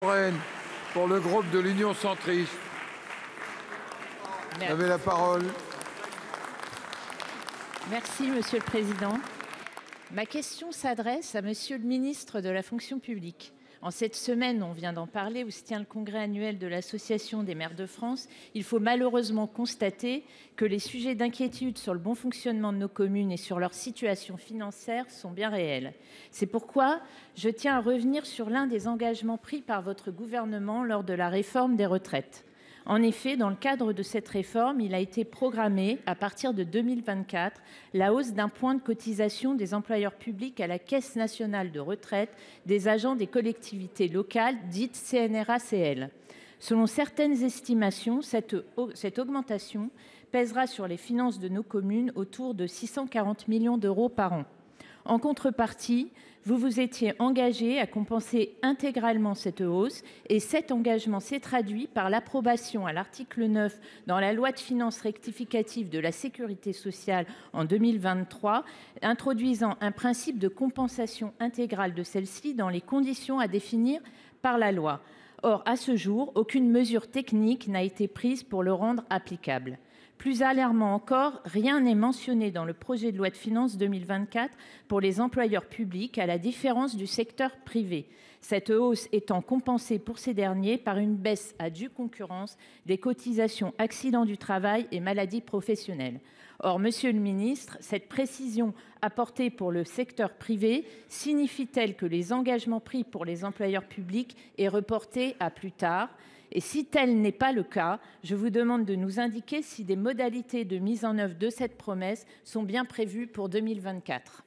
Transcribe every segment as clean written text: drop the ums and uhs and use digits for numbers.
Florennes, pour le groupe de l'Union centriste. Vous avez la parole. Merci, Monsieur le Président. Ma question s'adresse à Monsieur le ministre de la Fonction publique. En cette semaine, on vient d'en parler, où se tient le congrès annuel de l'Association des maires de France, il faut malheureusement constater que les sujets d'inquiétude sur le bon fonctionnement de nos communes et sur leur situation financière sont bien réels. C'est pourquoi je tiens à revenir sur l'un des engagements pris par votre gouvernement lors de la réforme des retraites. En effet, dans le cadre de cette réforme, il a été programmé, à partir de 2024, la hausse d'un point de cotisation des employeurs publics à la Caisse nationale de retraite des agents des collectivités locales, dites CNRACL. Selon certaines estimations, cette augmentation pèsera sur les finances de nos communes autour de 640 millions d'euros par an. En contrepartie, vous vous étiez engagé à compenser intégralement cette hausse et cet engagement s'est traduit par l'approbation à l'article 9 dans la loi de finances rectificative de la sécurité sociale en 2023, introduisant un principe de compensation intégrale de celle-ci dans les conditions à définir par la loi. Or, à ce jour, aucune mesure technique n'a été prise pour le rendre applicable. Plus alarmant encore, rien n'est mentionné dans le projet de loi de finances 2024 pour les employeurs publics, à la différence du secteur privé. Cette hausse étant compensée pour ces derniers par une baisse à due concurrence des cotisations accidents du travail et maladies professionnelles. Or, Monsieur le ministre, cette précision apportée pour le secteur privé signifie-t-elle que les engagements pris pour les employeurs publics est reporté à plus tard ? Et si tel n'est pas le cas, je vous demande de nous indiquer si des modalités de mise en œuvre de cette promesse sont bien prévues pour 2024.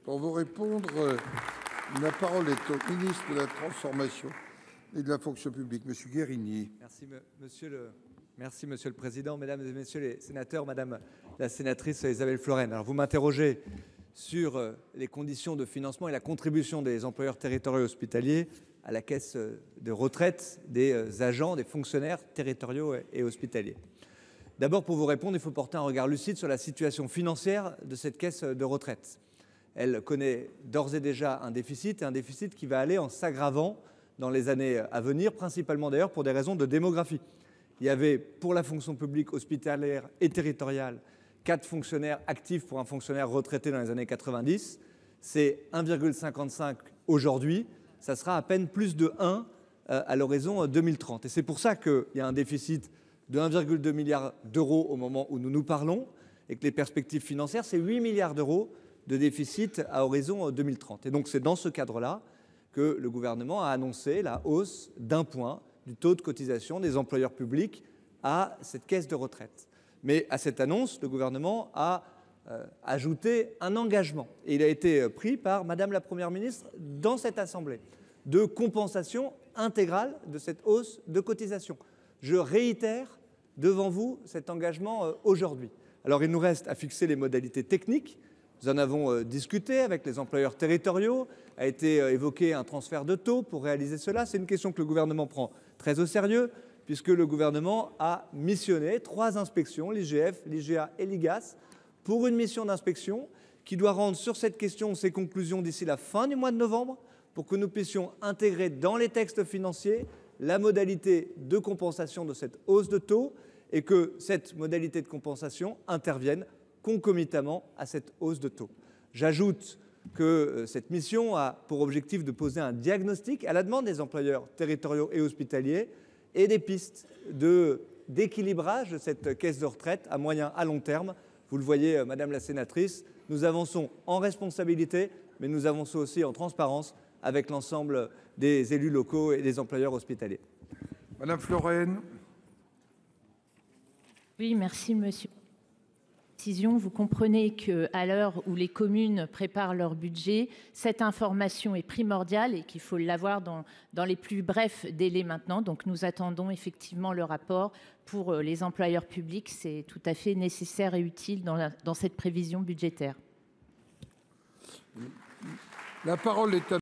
Pour vous répondre, la parole est au ministre de la Transformation et de la Fonction publique, Monsieur Guerini. Merci, Monsieur le Président, Mesdames et Messieurs les sénateurs, Madame la sénatrice Isabelle Florennes. Alors, vous m'interrogez sur les conditions de financement et la contribution des employeurs territoriaux hospitaliers à la caisse de retraite des agents, des fonctionnaires territoriaux et hospitaliers. D'abord, pour vous répondre, il faut porter un regard lucide sur la situation financière de cette caisse de retraite. Elle connaît d'ores et déjà un déficit qui va aller en s'aggravant dans les années à venir, principalement d'ailleurs pour des raisons de démographie. Il y avait pour la fonction publique hospitalière et territoriale 4 fonctionnaires actifs pour un fonctionnaire retraité dans les années 90. C'est 1,55 aujourd'hui. Ça sera à peine plus de 1 à l'horizon 2030. Et c'est pour ça qu'il y a un déficit de 1,2 milliard d'euros au moment où nous nous parlons et que les perspectives financières, c'est 8 milliards d'euros de déficit à horizon 2030. Et donc c'est dans ce cadre-là que le gouvernement a annoncé la hausse d'1 point du taux de cotisation des employeurs publics à cette caisse de retraite. Mais à cette annonce, le gouvernement a ajouter un engagement, et il a été pris par Madame la Première ministre dans cette assemblée, de compensation intégrale de cette hausse de cotisation. Je réitère devant vous cet engagement aujourd'hui. Alors il nous reste à fixer les modalités techniques. Nous en avons discuté avec les employeurs territoriaux, a été évoqué un transfert de taux pour réaliser cela. C'est une question que le gouvernement prend très au sérieux, puisque le gouvernement a missionné 3 inspections, l'IGF, l'IGA et l'IGAS, pour une mission d'inspection qui doit rendre sur cette question ses conclusions d'ici la fin du mois de novembre, pour que nous puissions intégrer dans les textes financiers la modalité de compensation de cette hausse de taux et que cette modalité de compensation intervienne concomitamment à cette hausse de taux. J'ajoute que cette mission a pour objectif de poser un diagnostic à la demande des employeurs territoriaux et hospitaliers et des pistes d'équilibrage de cette caisse de retraite à moyen à long terme. Vous le voyez, Madame la sénatrice, nous avançons en responsabilité, mais nous avançons aussi en transparence avec l'ensemble des élus locaux et des employeurs hospitaliers. Madame Florennes. Oui, merci, Monsieur. Vous comprenez qu'à l'heure où les communes préparent leur budget, cette information est primordiale et qu'il faut l'avoir dans les plus brefs délais maintenant. Donc nous attendons effectivement le rapport pour les employeurs publics. C'est tout à fait nécessaire et utile dans cette prévision budgétaire. La parole est à